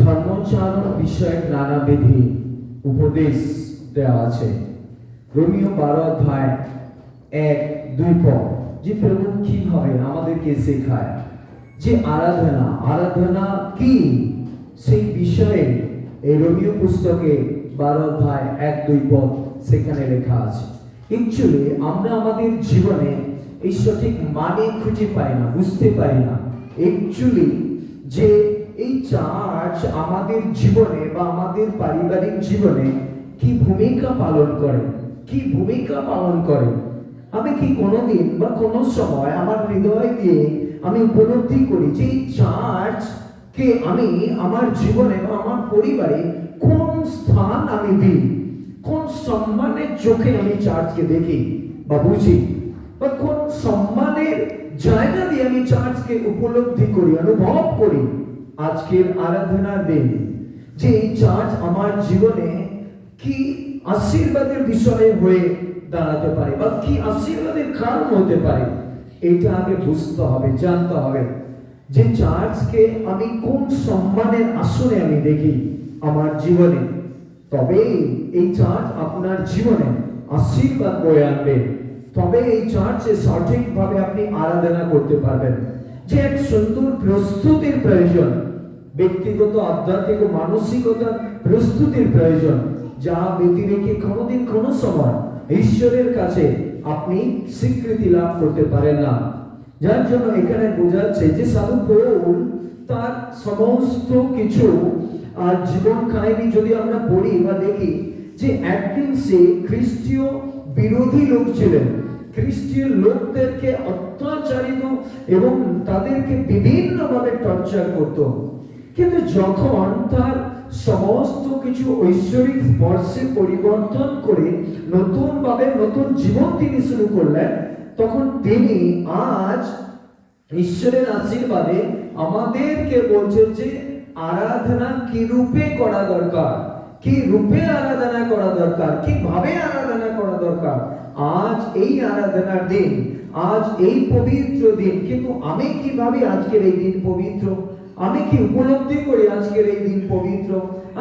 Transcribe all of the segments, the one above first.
ধর্মচারণ বিষয়ক নানাবিধি উপদেশ দেওয়া আছে। রোমীয় 12 অধ্যায় 1-2 পদ যে প্রভু কিভাবে আমাদেরকে শেখায় যে আরাধনা কি সেই বিষয়ে এই রোমীয় পুস্তকে 12 অধ্যায় 1-2 পদ সেখানে লেখা আছে। অ্যাকচুয়ালি আমরা আমাদের জীবনে এই সঠিক মানে খুঁজে পাই না, বুঝতে পারি না অ্যাকচুয়ালি যে এই চার্চ আমাদের জীবনে বা আমাদের পারিবারিক জীবনে কি ভূমিকা পালন করে। আমি কি কোনোদিন বা কোনো সময় আমার হৃদয় দিয়ে আমি উপলব্ধি করি যে এই চার্চ কে আমি আমার জীবনে বা আমার পরিবারে কোন স্থান আমি দিই, কোন সম্মানের চোখে আমি চার্চকে দেখি বা বুঝি, বা কোন সম্মানের জায়গা দিয়ে আমি চার্চকে উপলব্ধি করি, অনুভব করি। আজকের আরাধনার দিন যে এই চার্চ আমার জীবনে কি আশীর্বাদের বিষয় হয়ে দাঁড়াতে পারে বা কি আশীর্বাদের কারণ হতে পারে, এটা আগে বুঝতে হবে, জানতে হবে যে চার্চকে আমি কোন সম্মানের আসনে আমি দেখি আমার জীবনে, তবে এই চার্চ আপনার জীবনে আশীর্বাদ বয়ে আনবে, তবে এই চার্চে সঠিকভাবে আপনি আরাধনা করতে পারবেন। যে এক সুন্দর প্রস্তুতির প্রয়োজন, ব্যক্তিগত আধ্যাত্মিক ও মানসিকতার প্রস্তুতির প্রয়োজন, যা ব্যক্তি রেখে কোনোদিন কোনো সময় ঈশ্বরের কাছে আপনি স্বীকৃতি লাভ করতে পারেন না। যার জন্য এখানে বোঝাচ্ছে যে সাধু পৌল তার সমস্ত কিছু আর জীবন কাহিনী যদি আমরা পড়ি বা দেখি যে একদিন সে খ্রিস্টীয় বিরোধী লোক ছিলেন, খ্রিস্টীয় লোকদেরকে অত্যাচারিত এবং তাদেরকে বিভিন্নভাবে টর্চার করত, কিন্তু যখন তার সমস্ত কিছু ঐশ্বরিক স্পর্শে পরিবর্তন করে নতুন জীবন তিনি শুরু করলেন, তখন তিনি আজ ঈশ্বরের আশীর্বাদে আমাদেরকে বলছেন যে আরাধনা কি রূপে করা দরকার, কি রূপে আরাধনা করা দরকার, কিভাবে আরাধনা করা দরকার। আজ এই আরাধনার দিন, আজ এই পবিত্র দিন, কিন্তু আমি কিভাবে আজকের এই দিন পবিত্র, আমি কি উপলব্ধি করি আজকের এই দিন পবিত্র,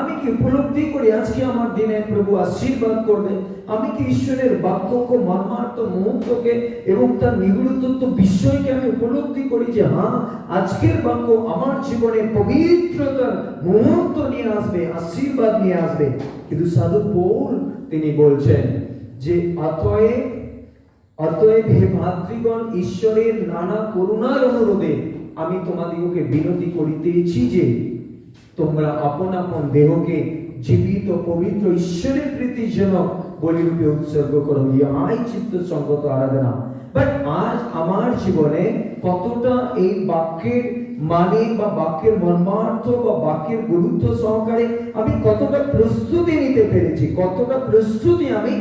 আমি কি উপলব্ধি করি আজকে আমার দিনে প্রভু আশীর্বাদ করবে, আমি কি ঈশ্বরের বাক্যকে মর্মার্থ মুহূর্তকে এবং তার নিগূঢ়ত্ব বিষয়কে আমি উপলব্ধি করি যে হ্যাঁ আজকের বাক্য আমার জীবনে পবিত্রতার মুহূর্ত নিয়ে আসবে, আশীর্বাদ নিয়ে আসবে। কিন্তু সাধু পৌল তিনি বলছেন যে অতএব হে ভাতৃগণ, ঈশ্বরের নানা করুণার অনুরোধে আমি তোমাদিগকে বিনতি করিতেছি যে তোমরা আপন আপন দেহকে জীবিত পবিত্র ঈশ্বরের প্রীতিজনক বলিরূপে উৎসর্গ করো, ইহাই চিত্তসঙ্গত আরাধনা। বাট আজ আমার জীবনে কতটা এই বাক্যের মানে বা বাক্যের মর্মার্থ বা বাক্যের গুরুত্ব সহকারে আমি কতটা প্রস্তুতি নিতে পেরেছি, কতটা প্রস্তুতি আমি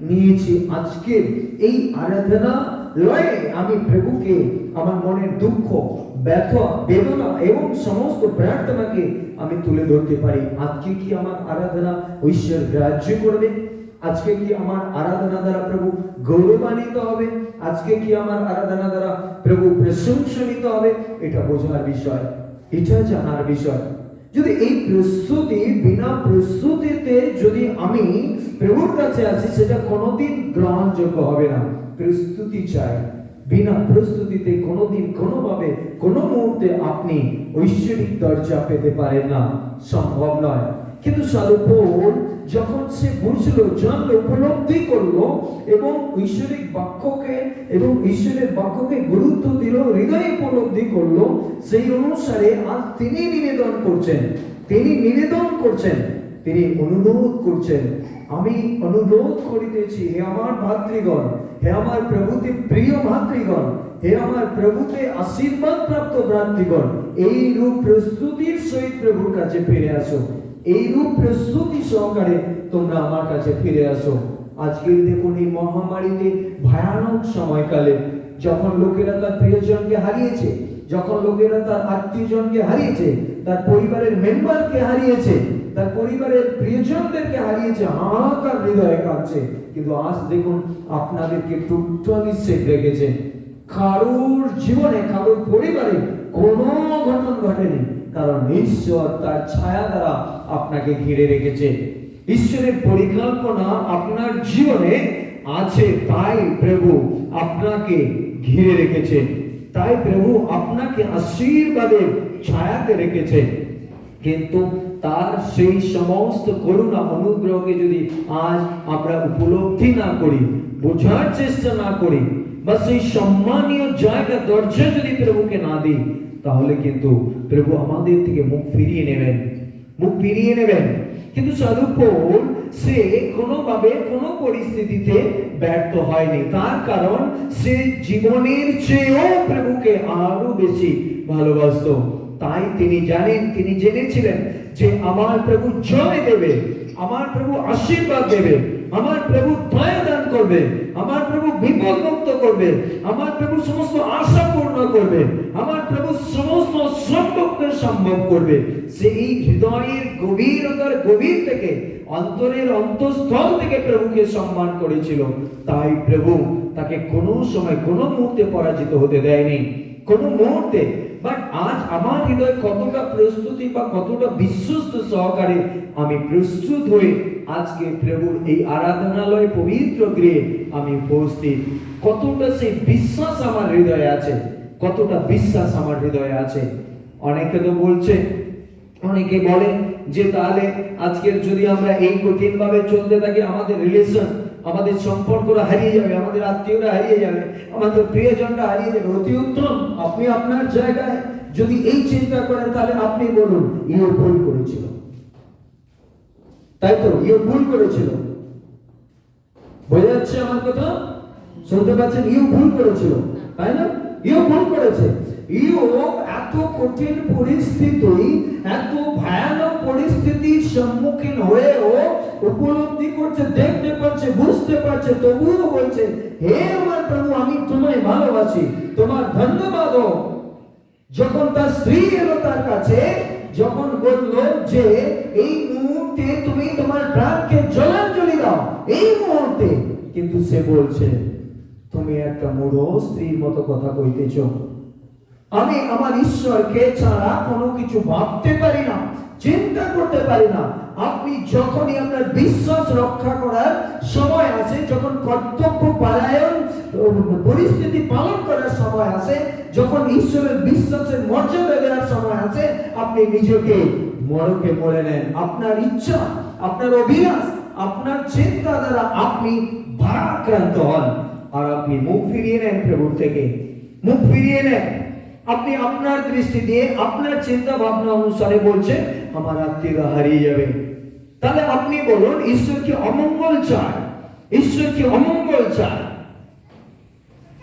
নিয়েছি আজকে এই আরাধনা লয়ে আমি প্রভুকে আমার মনের দুঃখ, ব্যথা, বেদনা এবং সমস্ত প্রার্থনাকে আমি তুলে ধরতে পারি। আজকে কি আমার আরাধনা ঈশ্বর গ্রাহ্য করবে? আজকে কি আমার আরাধনা দ্বারা প্রভু গৌরবান্বিত হবে? আজকে কি আমার আরাধনা দ্বারা প্রভু প্রশংসিত হবে? এটা বোঝার বিষয়, এটা জানার বিষয়। যদি এই প্রস্তুতি বিনা প্রস্তুতিতে যদি আমি প্রভুর কাছে আসি, সেটা কোনোদিন গ্রহণযোগ্য হবে না। প্রস্তুতি চাই, বিনা প্রস্তুতিতে কোনোদিন কোনোভাবে কোনো মুহূর্তে আপনি ঐশ্বরিক দরজা পেতে পারেন না, সম্ভব নয়। কিন্তু সাধু পৌল যখন সে বুঝলো, জানলো, উপলব্ধি করলো এবং ঈশ্বরিক বাক্যকে এবং ঈশ্বরের বাক্যকে গুরুত্ব দিল, হৃদয়ে উপলব্ধি করলো, সেই অনুসারে আজ তিনি নিবেদন করছেন, তিনি অনুরোধ করছেন, আমি অনুরোধ করিতেছি হে আমার ভাতৃগণ, হে আমার প্রভুতে প্রিয় ভাতৃগণ, হে আমার প্রভুতে আশীর্বাদ প্রাপ্ত ভ্রাতৃগণ, এই রূপ প্রস্তুতির সহিত প্রভুর কাছে ফিরে আসো, এই রূপ প্রস্তুতি সহকারে তোমরা আমার কাছে ফিরে আসো। আজকের দেখুন এই মহামারীতে ভয়ানক সময়কালে যখন লোকেরা তার প্রিয়জনকে হারিয়েছে, যখন লোকেরা তার আত্মীয়জনকে হারিয়েছে, তার পরিবারের মেম্বারকে হারিয়েছে, তার পরিবারের প্রিয়জনদেরকে হারিয়েছে, হাহাকার হৃদয়ে কাঁদছে। কিন্তু আজ দেখুন আপনাদেরকে টোটালি সেফ রেখেছেন। কারোর জীবনে, কারোর পরিবারে কোনো ঘটনা ঘটেনি, কারণ ঈশ্বর তার ছায়া দ্বারা আপনাকে ঘিরে রেখেছে। ঈশ্বরের পরিকল্পনা আপনার জীবনে আছে, তাই প্রভু আপনাকে ঘিরে রেখেছে, তাই প্রভু আপনাকে আশীর্বাদের ছায়াতে রেখেছে। কিন্তু তার সেই সমস্ত করুণা অনুগ্রহকে যদি আজ আমরা উপলব্ধি না করি, বোঝার চেষ্টা না করি, বা সেই সম্মানীয় জায়গা দরজা যদি প্রভুকে না দিই, তাহলে কিন্তু প্রভু আমাদের থেকে মুখ ফিরিয়ে নেবেন, মুখ ফিরিয়ে নেবেন। কিন্তু সাধু পৌল সে কোনোভাবে কোনো পরিস্থিতিতে ব্যর্থ হয়নি, তার কারণ সে জীবনের চেয়েও প্রভুকে আরো বেশি ভালোবাসতো। তাই তিনি জানেন, তিনি জেনেছিলেন যে আমার প্রভু জয় দেবে, আমার প্রভু আশীর্বাদ দেবে, আমার প্রভু দয়া দান করবে, আমার প্রভু বিপদ মুক্ত করবে, আমার প্রভু সমস্ত আশা পূর্ণ করবে, আমার প্রভু সমস্ত সম্ভবকে সম্ভব করবে। সেই হৃদয়ের গভীরতার গভীর থেকে, অন্তরের অন্তঃস্থল থেকে প্রভুকে সম্মান করেছিল। তাই প্রভু তাকে কোনো সময় কোনো মুহূর্তে পরাজিত হতে দেয়নি, কোনো মুহূর্তে। বাট আজ আমার হৃদয় কতটা প্রস্তুতি বা কতটা বিশ্বস্ত সহকারে আমি প্রস্তুত হয়ে আজকে প্রভুর এই আরাধনালয় পবিত্র গৃহে আমি উপস্থিত, কতটা সেই বিশ্বাস আমার হৃদয়ে আছে, কতটা বিশ্বাস আমার হৃদয়ে আছে। অনেকে তো বলছে, অনেকে বলে যে তাহলে আজকের যদি আমরা এই কঠিন ভাবে চলতে থাকি, আমাদের রিলেশন, আমাদের সম্পর্করা হারিয়ে যাবে, আমাদের আত্মীয়রা হারিয়ে যাবে, আমাদের প্রিয়জনরা হারিয়ে যাবে। অতি উত্তম, আপনি আপনার জায়গায় যদি এই চিন্তা করেন, তাহলে আপনি বলুন ইও ভুল করেছিল, তাই তো? ইও ভুল করেছিল, বোঝা যাচ্ছে আমার কথা? শুনতে পাচ্ছেন? ইও ভুল করেছিল, তাই না? ইও ভুল করেছে। ইও এত কঠিন পরিস্থিতি, এত ভয়ানক পরিস্থিতির সম্মুখীন হয়েও উপলব্ধি করছে, দেখতে পাচ্ছে, বুঝতে পারছে, তবুও বলছে হে আমার প্রভু, আমি তোমায় ভালোবাসি, তোমার ধন্যবাদ হোক। যখন তার স্ত্রী এলো তার কাছে, যখন বলল যে এই মুহূর্তে তুমি তোমার প্রাণকে জলাঞ্জলি দাও, এই মুহূর্তে, কিন্তু সে বলছে তুমি একটা মূঢ় স্ত্রীর মতো কথা কইতেছ, আমি আমার ঈশ্বরকে ছাড়া কোনো কিছু ভাবতে পারি না, চিন্তা করতে পারি না। আপনি যখনই আপনার বিশ্বাস রক্ষা করার সময় আসে, যখন কর্তব্য পরায়ণ পরিস্থিতি পালন করার সময় আসে, যখন ঈশ্বরের বিশ্বাসের মর্যাদা দেওয়ার সময় আসে, আপনি নিজেকে মরকে মরে নেন। আপনার ইচ্ছা, আপনার অভিলাষ, আপনার চিন্তা দ্বারা আপনি ভারাক্রান্ত হন, আর আপনি মুখ ফিরিয়ে নেন প্রভুর থেকে, মুখ ফিরিয়ে নেন। আপনি আপনার দৃষ্টি দিয়ে, আপনার চিন্তা ভাবনা অনুসারে বলছে আমার আত্মীয়রা হারিয়ে যাবে। তাহলে আপনি বলুন ঈশ্বর কি অমঙ্গল চায়? ঈশ্বর কি অমঙ্গল চায়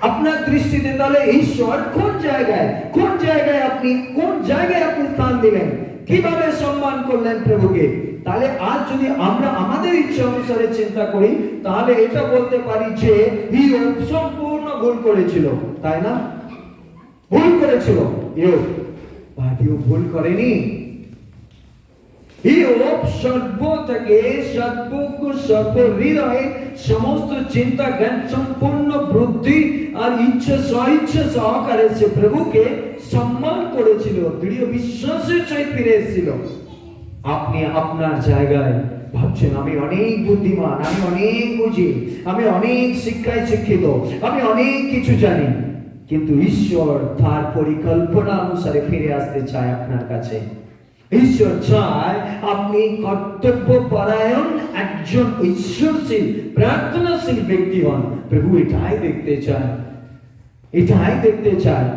আপনার দৃষ্টিতে? তাহলে ঈশ্বর কোন জায়গায়, কোন জায়গায় আপনি, কোন জায়গায় আপনি স্থান দিলেন, কিভাবে সম্মান করলেন প্রভুকে? তাহলে আজ যদি আমরা আমাদের ইচ্ছা অনুসারে চিন্তা করি, তাহলে এটা বলতে পারি যে ইয়োব সম্পূর্ণ ভুল করেছিল, তাই না? ভুল করেছিল ইয়োব, বাট ইয়োব ভুল করেনি। ইয়োব সর্ব থেকে সর্বহৃদয়ে সমস্ত চিন্তা জ্ঞান সম্পূর্ণ বুদ্ধি আর ইচ্ছা স্বইচ্ছা সহকারে সে প্রভুকে সম্মান করেছিল, দৃঢ় বিশ্বাসের সহিত ফিরে এসেছিল। আপনি আপনার জায়গায় ভাবছেন আমি অনেক বুদ্ধিমান, আমি অনেক বুঝি, আমি অনেক শিক্ষায় শিক্ষিত, আমি অনেক কিছু জানি, কিন্তু ঈশ্বর তার পরিকল্পনা অনুসারে ফিরে আসতে চায় আপনার কাছে। ঈশ্বর চায় আপনি কর্তব্য পরায়ণ একজন ঈশ্বরশীল প্রার্থনাশীল ব্যক্তি হন। প্রভু এটাই দেখতে চায়, এটাই দেখতে চায়।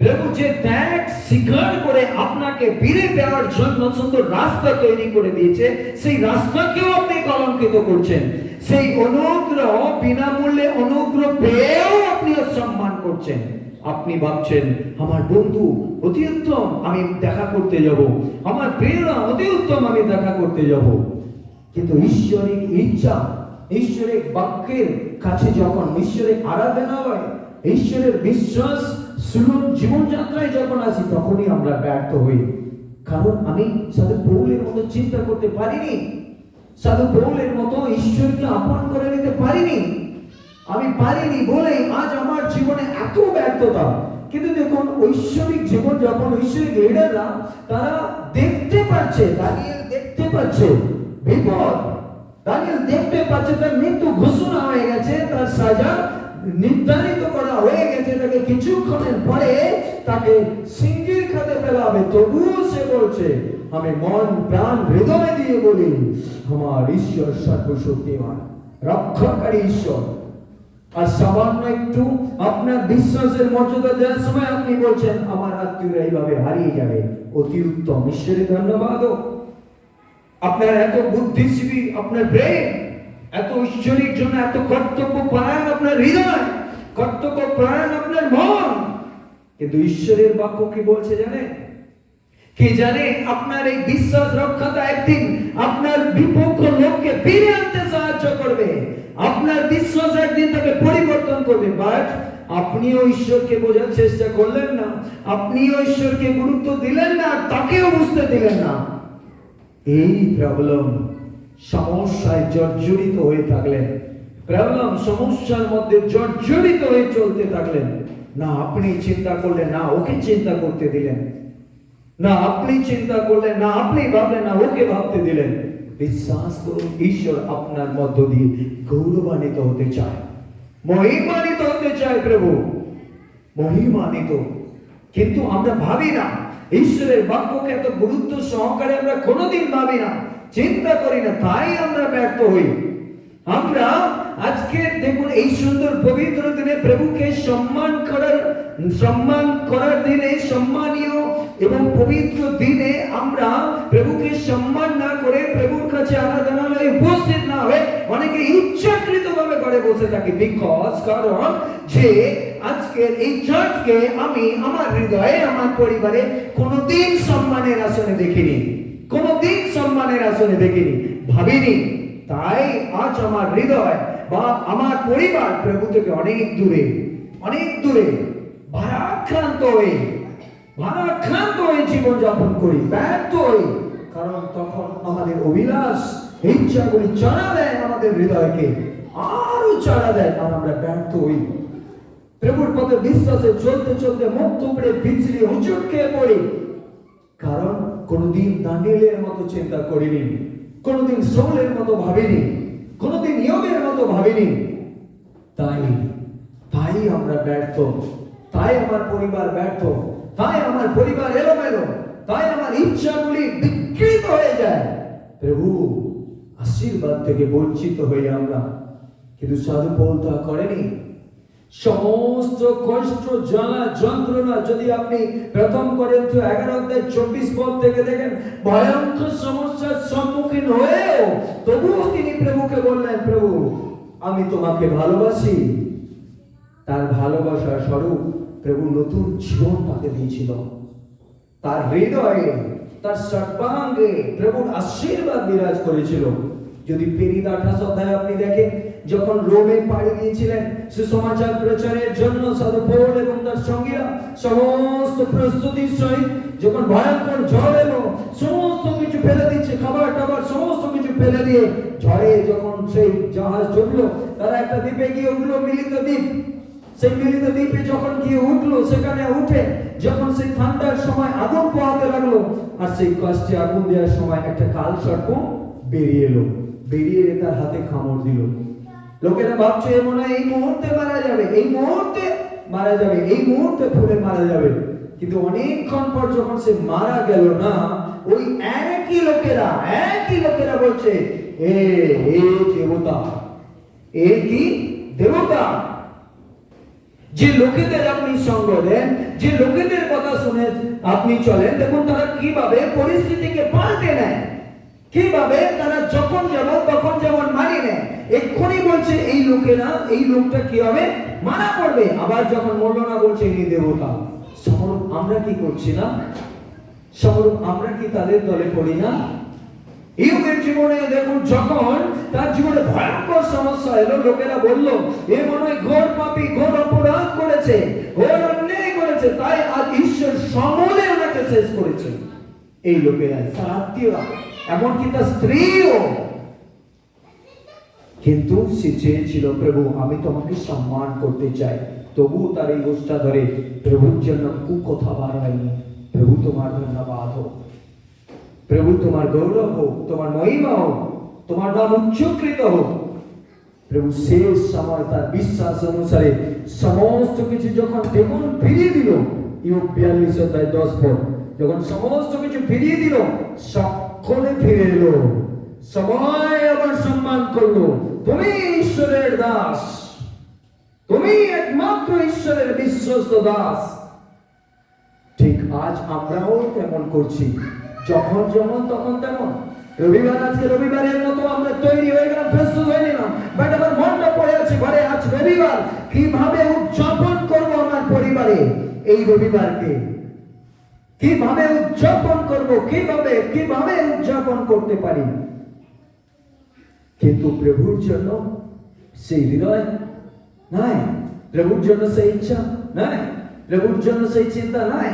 প্রভু যে ত্যাগ স্বীকার করে আপনাকে ফিরে পাওয়ার জন্য সুন্দর রাস্তা তৈরি করে দিয়েছে, সেই রাস্তাকেও আপনি কলঙ্কিত করছেন। সেই অনুগ্রহ, বিনামূল্যে অনুগ্রহ পেয়েও আপনি অসম্মান করছেন। আপনি ভাবছেন আমার বন্ধু অতি উত্তম, আমি দেখা করতে যাব, আমার প্রিয়রা অতি উত্তম, আমি দেখা করতে যাব। কিন্তু ঈশ্বরিক ইচ্ছা, ঈশ্বরিক বাক্যের কাছে যখন, ঈশ্বরের আরাধনালয়, ঈশ্বরের বিশ্বাস সুলভ জীবনযাত্রায় যখন আসি, তখনই আমরা ব্যর্থ হই। কারণ আমি সাধু পৌলের মতো চিন্তা করতে পারিনি, সাধু পৌলের মতো ঈশ্বরকে আপন করে নিতে পারিনি। আমি পারিনি বলেই আজ আমার জীবনে এত ব্যর্থতা, কিন্তু দেখুন ঐশ্বরিক জীবন যখন ঐশ্বরিক লিডাররা তারা দেখতে পাচ্ছে, দানিয়েল দেখতে পাচ্ছে বিপদ, দানিয়েল দেখতে পাচ্ছে তার মৃত্যু ঘোষণা হয়ে গেছে, তার সাজা নির্ধারিত করা হয়ে গেছে, তাকে কিছুক্ষণের পরে তাকে সিংহের খাতে ফেলা হবে, তবুও সে বলছে আমি মন প্রাণ হৃদয় দিয়ে বলি আমার ঈশ্বর সর্বশক্তিমান রক্ষাকারী ঈশ্বর। আর সামান্য একটু আপনার বিশ্বাসের মর্যাদা দেওয়ার সময় আপনি বলছেন আমার আত্মীয়রা এইভাবে হারিয়ে যাবে, অতি উত্তম, ঈশ্বরের ধন্যবাদ। আপনার এত বুদ্ধিজীবী আপনার ব্রেন, এত ঈশ্বরের জন্য এত কর্তব্য পরায়ণ আপনার হৃদয়, কর্তব্য পরায়ণ আপনার মন, কিন্তু ঈশ্বরের বাক্য কি বলছে জানেন? কে জানে আপনার এই বিশ্বাস রক্ষাটা একদিন আপনার বিপক্ষ লোককে ফিরে আনতে সাহায্য করবে, আপনার বিশ্বাস একদিন তাকে পরিবর্তন করবে। বাট আপনিও ঈশ্বরকে বোঝার চেষ্টা করলেন না, আপনিও ঈশ্বরকে গুরুত্ব দিলেন না, তাকেও বুঝতে দিলেন না। এই প্রবলেম, সমস্যায় জর্জরিত হয়ে থাকলেন, প্রবলেম সমস্যার মধ্যে জর্জরিত হয়ে চলতে থাকলেন। না আপনি চিন্তা করলেন, না ওকে চিন্তা করতে দিলেন, না আপনি চিন্তা করলেন, না আপনি ভাবলেন, না ওকে ভাবতে দিলেন। বিশ্বাস করুন ঈশ্বর আপনার মধ্য দিয়ে গৌরবান্বিত হতে চায়, মহিমান্বিত হতে চায়, প্রভু মহিমান্বিত। কিন্তু আমরা ভাবি না, ঈশ্বরের বাক্যকে এত গুরুত্ব সহকারে আমরা কোনোদিন ভাবি না, চিন্তা করি না, তাই আমরা ব্যর্থ হই। আমরা আজকে দেখুন এই সুন্দর পবিত্র দিনে প্রভুকে সম্মান করার দিনে, সম্মানীয় এবং পবিত্র দিনে আমরা প্রভুকে সম্মান না করে প্রভুর কাছে আরাধনালয়ে উপস্থিত না হয়ে অনেকে ইচ্ছাকৃতভাবে ঘরে বসে থাকি। কারণ যে আজকের এই চার্চকে আমি আমার হৃদয়ে, আমার পরিবারে কোনোদিন সম্মানের আসনে দেখিনি, কোনোদিন সম্মানের আসনে দেখিনি, ভাবিনি। তাই আজ আমার হৃদয় বা আমার পরিবার প্রভু থেকে অনেক দূরে, অনেক দূরে, ভারাক্রান্ত হয়ে জীবন যাপন করি, ব্যর্থ হই। কারণ তখন আমাদের অভিলাষ, ইচ্ছাগুলি চাড়া দেয় আমাদের হৃদয়কে, আরো চাড়া দেয়, আর আমরা ব্যর্থ হই। প্রভুর পথে বিশ্বাসে চলতে চলতে মুখ থুবড়ে পিছড়ে হুঁচট খেয়ে পড়ি। কারণ কোনোদিন দানিয়েলের মতো চিন্তা করিনি, কোনোদিন শাউলের মতো ভাবিনি, কোনোদিন ইয়োবের মতো ভাবিনি। তাই আমরা ব্যর্থ, তাই আমার পরিবার ব্যর্থ, তাই আমার পরিবার এলোমেলো, তাই আমার ইচ্ছাগুলি বিকৃত হয়ে যায়। প্রভু আশীর্বাদ থেকে বঞ্চিত হই আমরা। কিন্তু সাধু পৌল তা করেনি। সমস্ত কষ্ট, জ্বালা, যন্ত্রণা যদি আপনি প্রথম করিন্থী 11:24 থেকে দেখেন, ভয়ঙ্কর সমস্যার সম্মুখীন হয়েও তবুও তিনি প্রভুকে বললেন, প্রভু আমি তোমাকে ভালোবাসি। তার ভালোবাসার স্বরূপ প্রভু নতুন জীবন তাকে দিয়েছিল। তার হৃদয়ে, তার সর্বাঙ্গে প্রভুর আশীর্বাদ বিরাজ করেছিল। যদি প্রেরিত 28 অধ্যায় আপনি দেখেন, যখন রোমে পাড়ি দিয়েছিলেন সুসমাচার প্রচারের জন্য সাধু পৌল এবং তার সঙ্গীরা সমস্ত প্রস্তুতির সহিত, যখন ভয়ঙ্কর ঝড় এলো, সমস্ত কিছু ফেলে দিচ্ছে, খাবার টাবার সমস্ত কিছু ফেলে দিয়ে ঝড়ে যখন সেই জাহাজ ডুবলো, তারা একটা দ্বীপে গিয়ে উঠলো, মিলিত দ্বীপ। সেই মিলিত দ্বীপে যখন গিয়ে উঠলো, সেখানে উঠে যখন সেই ঠান্ডার সময় আগুন পোহাতে লাগলো, আর সেই কষ্টে আগুন দেওয়ার সময় একটা কাল সর্প বেরিয়ে এলো, বেরিয়ে তার হাতে কামড় দিল। লোকেরা ভাবছে মনে হয় এই মুহূর্তে মারা যাবে, এই মুহূর্তে মারা যাবে, এই মুহূর্তে ফুলে মারা যাবে। কিন্তু অনেকক্ষণ পর যখন সে মারা গেল না, ওই একই লোকেরা বলছে, এ দেবতা, এ কি দেবতা। যে লোকেদের আপনি সঙ্গ দেন, যে লোকেদের কথা শুনে আপনি চলেন, দেখুন তারা কিভাবে পরিস্থিতিকে পাল্টে নেয়, কিভাবে তারা যখন যেমন তখন যেমন মানিয়ে নেয়। এক্ষুনি বলছে এই লোকেরা, এই লোকটা কি হবে, মারা পড়বে। আবার যখন মরল না বলছে ইনি দেবতা। সমরূপ আমরা কি করছি না? সমরূপ আমরা কি তাদের দলে পড়ি না? ইয়োবের জীবনে দেখুন, যখন তার জীবনে ভয়ঙ্কর সমস্যা এলো, লোকেরা বলল এ মনে হয় ঘোর পাপী, ঘোর অপরাধ করেছে, ঘোর অন্যায় করেছে, তাই আজ ঈশ্বর সমূলে ওনাকে শেষ করেছে। এই লোকেরা, তার আত্মীয়রা, এমনকি তার স্ত্রীও। কিন্তু সে চেয়েছিল, প্রভু আমি তোমাকে সম্মান করতে চাই, তবু তার এই গোষ্ঠা ধরে প্রভুর জন্য কুকথা বাড়ায়নি। প্রভু তোমার ধন্যবাদ হোক, প্রভু তোমার গৌরব হোক, তোমার মহিমা হোক, তোমার নাম উচ্চকৃত হোক। প্রভু শেষ সময় তার বিশ্বাস অনুসারে সমস্ত কিছু যখন তেমন ফিরিয়ে দিল, ইয়োব 42:10 যখন সমস্ত কিছু ফিরিয়ে দিল, সকলে ফিরে এলো, সবাই আবার সম্মান করলো। তুমি ঈশ্বরের দাস, তুমি একমাত্র ঈশ্বরের বিশ্বস্ত দাস। ঠিক আজ আমরাও তেমন করছি, যখন যেমন তখন তেমন। রবিবার, আজকে রবিবারের মতো আমরা তৈরি হয়ে গেলাম, প্রস্তুত হয়ে নিলাম, বাট আমার মনটা পড়ে আছে ঘরে, আজ রবিবার, কিভাবে উদযাপন করবো আমার পরিবারে এই রবিবারকে, কিভাবে উদযাপন করবো, কিভাবে উদযাপন করতে পারি। কিন্তু প্রভুর জন্য সেই হৃদয় নাই, প্রভুর জন্য সেই ইচ্ছা নাই, প্রভুর জন্য সেই চিন্তা নাই,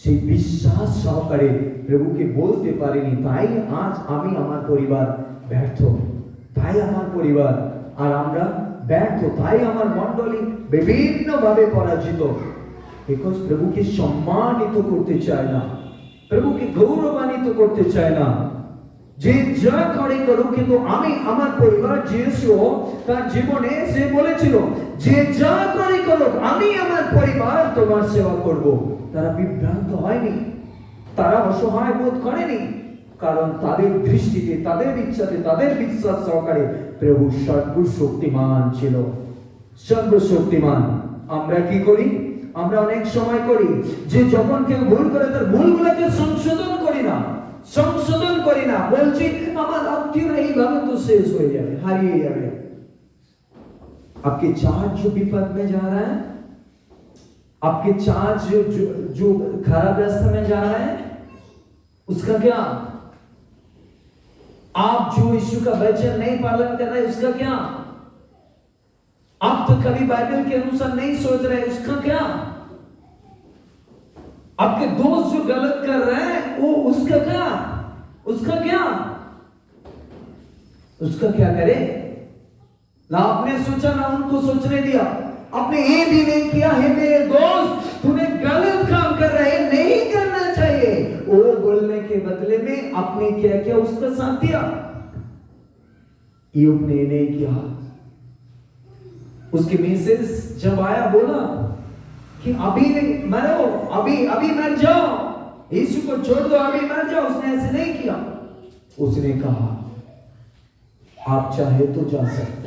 সেই বিশ্বাস সহকারে প্রভুকে বলতে পারিনি। তাই আজ আমি, আমার পরিবার ব্যর্থ, তাই আমার পরিবার আর আমরা ব্যর্থ, তাই আমার মণ্ডলী বিভিন্ন ভাবে পরাজিত। বিকজ প্রভুকে সম্মানিত করতে চায় না, প্রভুকে গৌরবান্বিত করতে চায় না। যে যা করে করুক, কিন্তু আমি, আমার পরিবার, যিশু তার জীবনে সে বলেছিল, যে যা করে করুক, আমি আমার পরিবার তোমার সেবা করব। তারা বিভ্রান্ত হয়নি, তারা অসহায় বোধ করেনি, কারণ তাদের দৃষ্টিতে, তাদের ইচ্ছাতে, তাদের বিশ্বাস সহকারে প্রভু সর্বশক্তিমান ছিল, সর্বশক্তিমান। আমরা কি করি? আমরা অনেক সময় করি যে যখন কেউ ভুল করে তার ভুলগুলোকে সংশোধন করি না, বলছি আমার আত্মীয় এইভাবে তো শেষ হয়ে যাবে, হারিয়ে যাবে। आपके चार्ज जो विपद में जा रहा है, आपके चार्ज जो खराब रास्ते में जा रहा है, उसका क्या? आप जो यीशु का वचन नहीं पालन कर रहे, उसका क्या? आप तो कभी बाइबल के अनुसार नहीं सोच रहे, उसका क्या? आपके दोस्त जो गलत कर रहे हैं, वो उसका क्या? उसका क्या करे? ना आपने सोचा, ना उनको सोचने दिया। आपने ये भी नहीं किया, है मेरे दोस्त तूने गलत काम कर रहा है, नहीं करना चाहिए, वो बोलने के बदले में आपने क्या किया? उसका साथ दिया। ईयोब ने नहीं किया। उसके मिसेस जब आया, बोला कि अभी मरो, अभी मर जाओ, यीशु को छोड़ दो, अभी मर जाओ। उसने ऐसे नहीं किया। उसने कहा, आप चाहे तो जा सकते,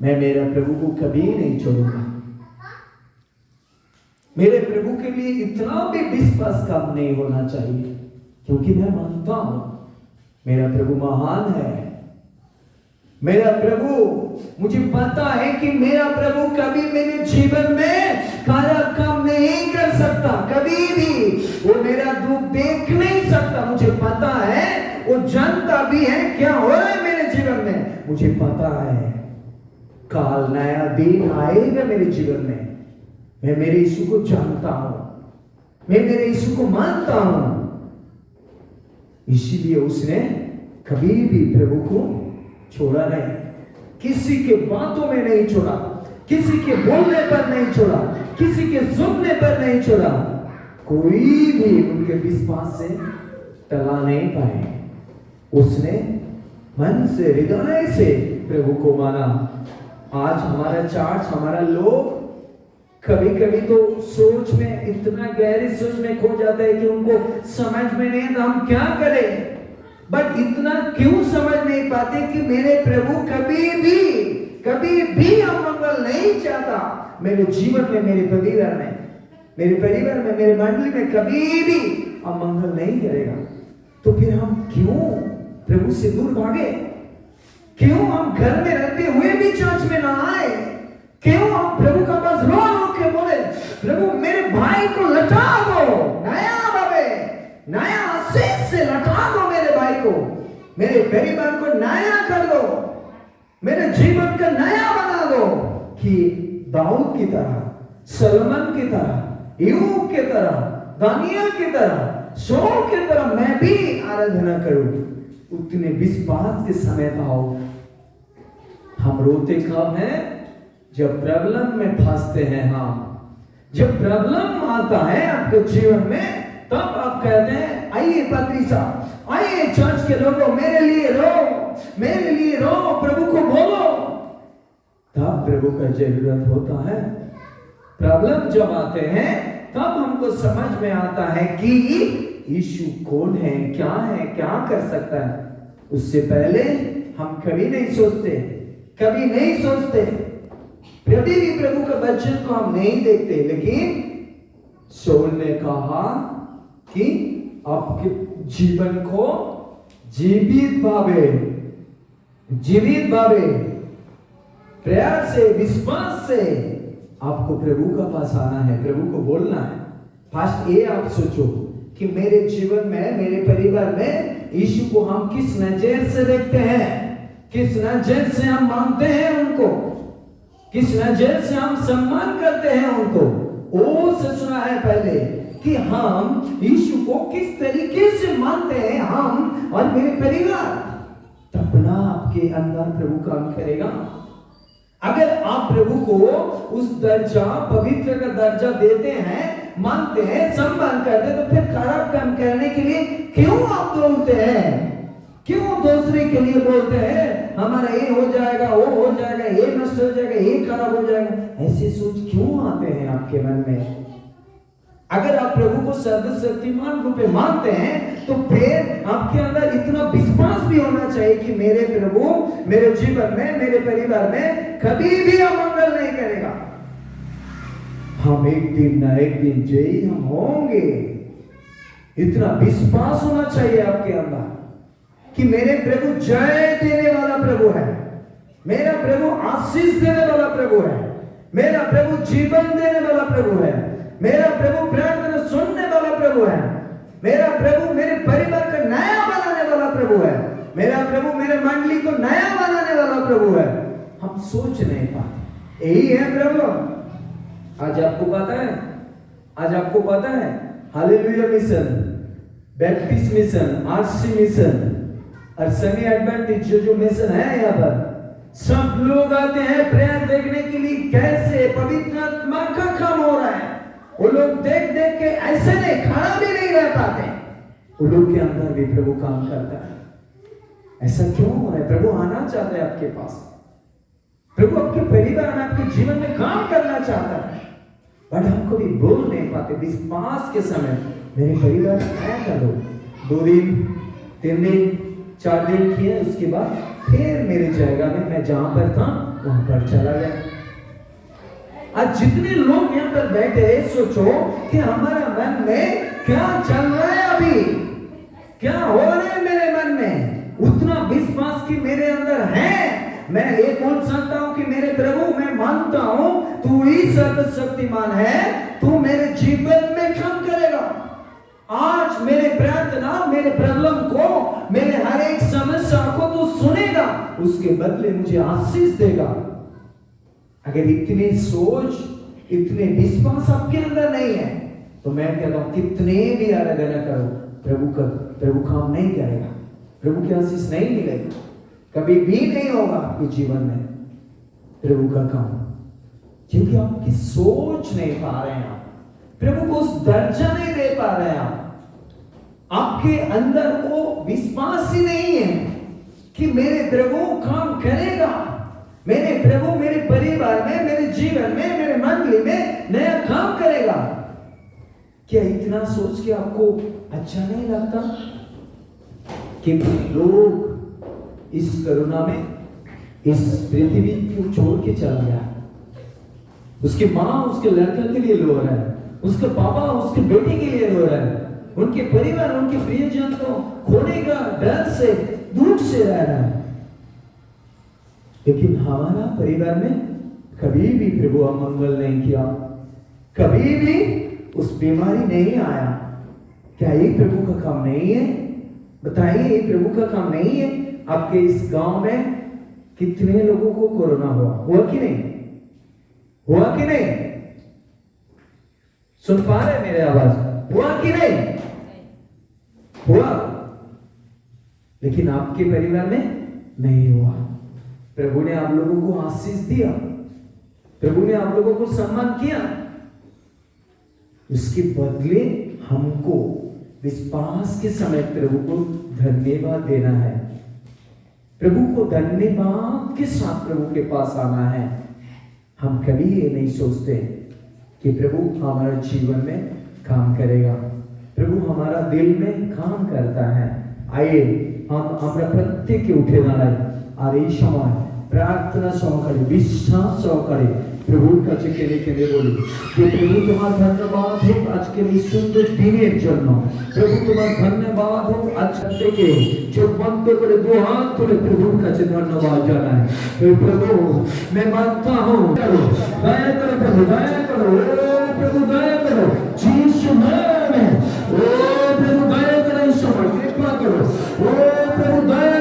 मैं मेरा प्रभु को कभी नहीं छोड़ूंगा। मेरे प्रभु के लिए इतना भी विश्वास कम नहीं होना चाहिए, क्योंकि मैं मानता हूं मेरा प्रभु महान है। मेरा प्रभु, मुझे पता है कि मेरा प्रभु कभी मेरे जीवन में खराब काम नहीं कर सकता, कभी भी वो मेरा दुख देख नहीं सकता। मुझे पता है, वो जानता भी है क्या हो रहा है मेरे जीवन में। मुझे पता है काल नया दिन आएगा मेरे जीवन में। मैं मेरे यीशु को जानता हूं, मैं मेरे यीशु को मानता हूं। इसीलिए उसने कभी भी प्रभु को छोड़ा नहीं, किसी के बातों में नहीं छोड़ा, किसी के बोलने पर नहीं छोड़ा, किसी के सुनने पर नहीं छोड़ा। कोई भी उनके विश्वास से टला नहीं पाए। उसने मन से, हृदय से प्रभु को माना। आज हमारा चार्ज, हमारा लोग कभी कभी तो सोच में, इतना गहरी सोच में खो जाता है कि उनको समझ में नहीं आता हम क्या करें। बट इतना क्यों समझ नहीं पाते कि मेरे प्रभु कभी भी अमंगल नहीं चाहता मेरे जीवन में, मेरे परिवार में, मेरे मंडली में कभी भी अमंगल नहीं करेगा। तो फिर हम क्यों प्रभु से दूर भागे? क्यों हम घर में रहते हुए भी चर्च में ना आए? क्यों हम प्रभु का पास रो के बोले, प्रभु मेरे भाई को लौटा दो, नया आशीष से लौटा दो मेरे भाई को, मेरे परिवार को नया कर दो, मेरे जीवन का नया बना दो, कि दाऊद की तरह, सलमन की तरह, यूब की तरह, दानियल की तरह, शौल की तरह मैं भी आराधना करूं। उतने विश्वास के समय आओ। हम रोते कब हैं? जब प्रॉब्लम में फंसते हैं हम, जब प्रॉब्लम आता है आपके जीवन में, तब आप कहते हैं आइए पादरी साहब, आइए चर्च के लोगों, मेरे लिए रो, मेरे लिए रो, प्रभु को बोलो। तब प्रभु का जरूरत होता है। प्रॉब्लम जब आते हैं तब हमको समझ में आता है कि यीशु कौन है, क्या कर सकता है। उससे पहले हम कभी नहीं सोचते, कभी नहीं सोचते, कभी भी प्रभु का वचन को हम नहीं देखते। लेकिन शौल ने कहा कि आपके जीवन को जीवित भावे प्रयास से, विश्वास से आपको प्रभु का पास आना है, प्रभु को बोलना है। फर्स्ट ये आप सोचो कि मेरे जीवन में, मेरे परिवार में यीशु को हम किस नजर से देखते हैं, किस नजर से हम मानते हैं उनको, किस नजर से हम सम्मान करते हैं उनको। वो सोचना है पहले कि हम यीशु को किस तरीके से मानते हैं, हम और मेरे परिवार। तब ना आपके अंदर प्रभु काम करेगा। अगर आप प्रभु को उस दर्जा, पवित्र का दर्जा देते हैं, मानते हैं, सम्मान करते हैं, तो फिर खराब काम करने के लिए क्यों आप बोलते हैं? क्यों दूसरे के लिए बोलते हैं हमारा ये हो जाएगा, वो हो जाएगा, ये नष्ट हो जाएगा, ये खराब हो जाएगा? ऐसे सोच क्यों आते हैं आपके मन में? अगर आप प्रभु को सर्वशक्तिमान रूप में मानते हैं तो फिर आपके अंदर इतना विश्वास भी होना चाहिए कि मेरे प्रभु मेरे जीवन में, मेरे परिवार में कभी भी अमंगल नहीं करेगा। हम एक दिन ना एक दिन जयी हम होंगे। इतना विश्वास होना चाहिए आपके अंदर कि मेरे प्रभु जय देने वाला प्रभु है, मेरा प्रभु आशीष देने वाला प्रभु है, मेरा प्रभु जीवन देने वाला प्रभु है, मेरा प्रभु प्रार्थना सुनने वाला प्रभु है, मेरा प्रभु मेरे परिवार का नया बनाने वाला प्रभु है, मेरा प्रभु मेरे मंडली को नया बनाने वाला प्रभु है। हम सोच नहीं पाते। यही है प्रभु। आज आपको पता है, आज आपको पता है hallelujah mission, Baptist mission, RC mission और सेमी एडवेंटिस्ट जो मिशन है, यहाँ पर सब लोग आते हैं प्रेयर देखने के लिए, कैसे पवित्र आत्मा का काम हो रहा है। वो लोग देख देख के ऐसे नहीं, खड़ा भी नहीं रह पाते। वो लोग के अंदर भी प्रभु काम करता है। ऐसा क्यों हो रहा है? प्रभु आना चाहता है आपके पास, प्रभु आपके परिवार में, आपके जीवन में काम करना चाहता है, बट हम कभी बोल नहीं पाते। विश्वास के समय मेरे परिवार में क्या करो, 2 दिन 3 दिन 4 दिन किए, उसके बाद फिर मेरे जगह में, मैं जहां पर था वहां पर चला गया। आज जितने लोग यहाँ पर बैठे हैं, सोचो कि हमारा मन में क्या चल रहा है, अभी क्या हो रहा है मेरे मन में। उतना विश्वास कि मेरे अंदर है। मैं ये बोल सकता हूं कि मेरे प्रभु, मैं मानता हूं तू ही सर्वशक्तिमान है, तू मेरे जीवन में काम करेगा। आज मेरे प्रार्थना, मेरे प्रॉब्लम को, मेरे हर एक समस्या को तू सुनेगा, उसके बदले मुझे आशीष देगा। अगर इतनी सोच, इतने विश्वास आपके अंदर नहीं है, तो मैं कहता हूं कितने भी आराधना करो, प्रभु काम नहीं करेगा, प्रभु की आशीष नहीं मिलेगा, कभी भी नहीं होगा आपके जीवन में प्रभु का काम, क्योंकि आपकी सोच नहीं पा रहे हैं, आप प्रभु को उस दर्जा नहीं दे पा रहे हैं। आपके अंदर वो विश्वास ही नहीं है कि मेरे प्रभु काम करेगा, मेरे प्रभु मेरे परिवार में, मेरे जीवन में, मेरे मंडली में नया काम करेगा। क्या इतना सोच के आपको अच्छा नहीं लगता कि लोग इस कोरोना में इस पृथ्वी को छोड़ के चला गया? उसकी माँ उसके लड़के के लिए रो रहा है, उसके पापा उसके बेटे के लिए रो रहा है, उनके परिवार, उनके प्रियजन को खोने का डर से, दुख से रह रहा है। लेकिन हमारा परिवार में कभी भी प्रभु अमंगल नहीं किया, कभी भी उस बीमारी नहीं आया। क्या ये प्रभु का काम नहीं है? बताइए, ये प्रभु का काम नहीं है? आपके इस गांव में कितने लोगों को कोरोना हुआ कि नहीं? हुआ कि नहीं? सुन पा रहे मेरे आवाज? हुआ कि नहीं? हुआ, लेकिन आपके परिवार में नहीं हुआ। प्रभु ने आप लोगों को आशीष दिया, प्रभु ने आप लोगों को सम्मान किया, उसके बदले हमको विश्वास के समय प्रभु को धन्यवाद देना है। प्रभु को धन्यवाद के साथ प्रभु के पास आना है। हम कभी ये नहीं सोचते कि प्रभु हमारे जीवन में काम करेगा, प्रभु हमारा दिल में काम करता है। आइए हम अपना प्रत्येक उठे दाঁড়াই আর এই সময় প্রার্থনা সহকারে বিশ্বাস সহকারে প্রভুর কাছে কেঁদে কেঁদে বলি যে প্রভু তোমার ধন্যবাদ হোক আজকের এই সুন্দর দিনের জন্য। প্রভু তোমার ধন্যবাদ হোক আজ থেকে চোখ বন্ধ করে দু হাত তুলে প্রভুর কাছে ধন্যবাদ জানাই। हे प्रभु मैं मानता हूँ, दया करो प्रभु, दया करो, ओ प्रभु दया करो, यीशु नाम में, ओ प्रभु दया करो, इस समय कृपा करो, ओ प्रभु दया